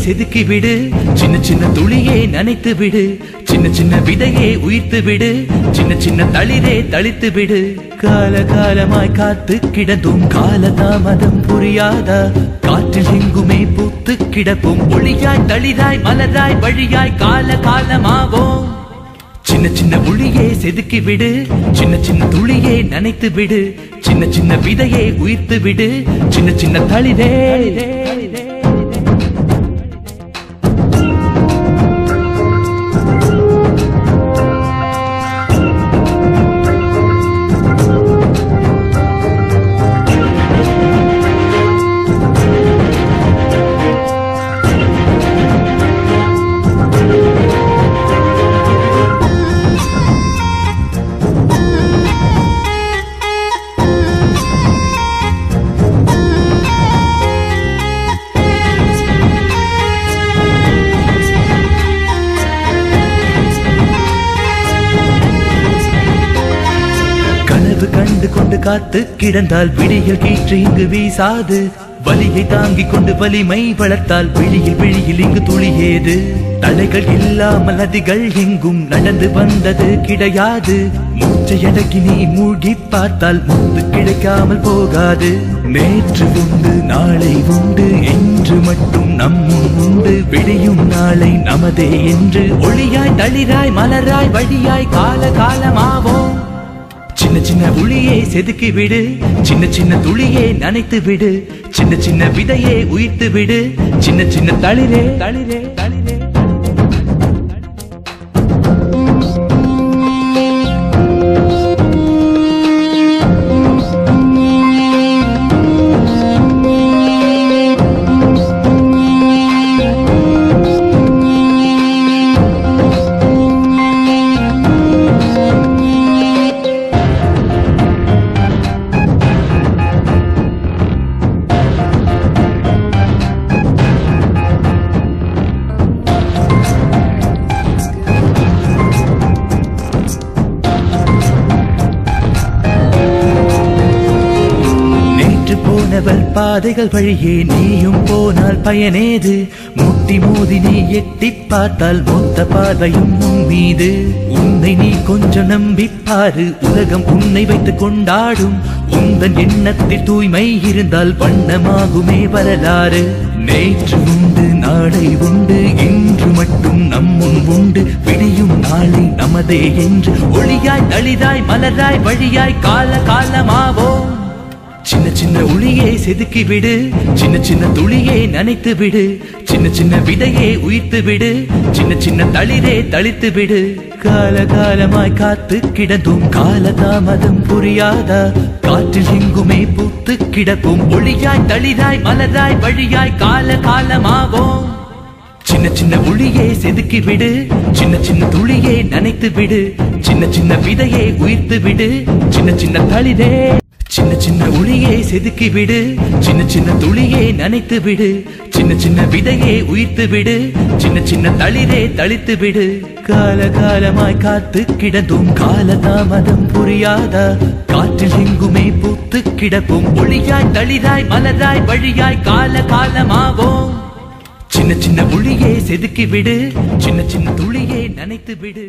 செதுக்கி விடு, சின்ன சின்ன துளியே நனைத்து விடு, சின்ன சின்ன விதையே உயிர்த்து விடு, சின்ன சின்ன தளிரே தளித்து விடு. கால காலமாய் காத்து கிடந்தும் கால தாமதம் புரியாதா? காற்றில் எங்குமே பூத்து கிடப்போம், ஒளியாய் தளிராய் மலராய் வழியாய் கால காலமாவோம். சின்ன சின்ன ஒளியே செதுக்கி விடு, சின்ன சின்ன துளியே நனைத்து விடு, சின்ன சின்ன விதையே உயிர்த்து விடு, சின்ன சின்ன தளிரே. கண்டு கொண்டு காத்து கிடந்தால் விடியில் கீற்று இங்கு வீசாது, வலியை தாங்கிக் கொண்டு வலிமை வளர்த்தால் விழியில் இங்கு துளியேது. தடைகள் இல்லாமல் நதிகள் எங்கும் நடந்து வந்தது கிடையாது, மூச்சையடக்கி நீ மூழ்கி பார்த்தால் முத்து கிடைக்காமல் போகாது. நேற்று உண்டு நாளை உண்டு என்று மட்டும் நம்மும் உண்டு, விடியும் நாளை நமதே என்று ஒளியாய் தளிராய் மலராய் வழியாய் கால காலமாவோம். சின்ன சின்ன ஒளியை செதுக்கி விடு, சின்ன சின்ன துளியை நனைத்து விடு, சின்ன சின்ன விதையை உயிர்த்து விடு, சின்ன சின்ன தளிரே தளிரே தளிரே. போனவள் பாதைகள் வழியே நீயும் போனால் பயனேது? முட்டி மோதி நீ எட்டி பார்த்தால் மொத்த பார்வையும் உன் மீது. உன்னை நீ கொஞ்சம் நம்பிப்பாரு, உலகம் உன்னை வைத்து கொண்டாடும். உந்தன் எண்ணத்தில் தூய்மை இருந்தால் வண்ணமாகுமே வரலாறு. நேற்று உண்டு நாளை உண்டு, இன்று மட்டும் நம்முன் உண்டு, விடியும் நாளை நமதே என்று ஒளியாய் தளிராய் மலராய் வழியாய் கால காலமாவோம். சின்ன சின்ன ஒளியை செதுக்கி விடு, சின்ன சின்ன துளியை நனைத்து விடு, சின்ன சின்ன விதையை உயிர்த்து விடு, சின்ன சின்ன தளிரே தளித்து விடு. கால காலமாய் காத்து கிடந்தும் கால தாமதம் புரியாதா? காற்றில் எங்குமே பூத்து கிடப்போம், ஒளியாய் தளிராய் மலராய் வழியாய் கால காலமாவோம். சின்ன சின்ன ஒளியை செதுக்கி விடு, சின்ன சின்ன துளியை நனைத்து விடு, சின்ன சின்ன விதையை உயிர்த்து விடு, சின்ன சின்ன தளிரே. சின்ன சின்ன ஒளியை செதுக்கி விடு, சின்ன சின்ன துளியை நனைத்து விடு, சின்ன சின்ன விதையை உயிர்த்து விடு, சின்ன சின்ன தளிரே தளித்து விடு. கால காலமாய் காத்து கிடந்தும் கால தாமதம் புரியாதா? காற்றில் எங்குமே பூத்து கிடப்போம், ஒளியாய் தளிராய் மலராய் வழியாய் கால காலமாவோம். சின்ன சின்ன ஒளியை செதுக்கி விடு, சின்ன சின்ன துளியை நனைத்து விடு.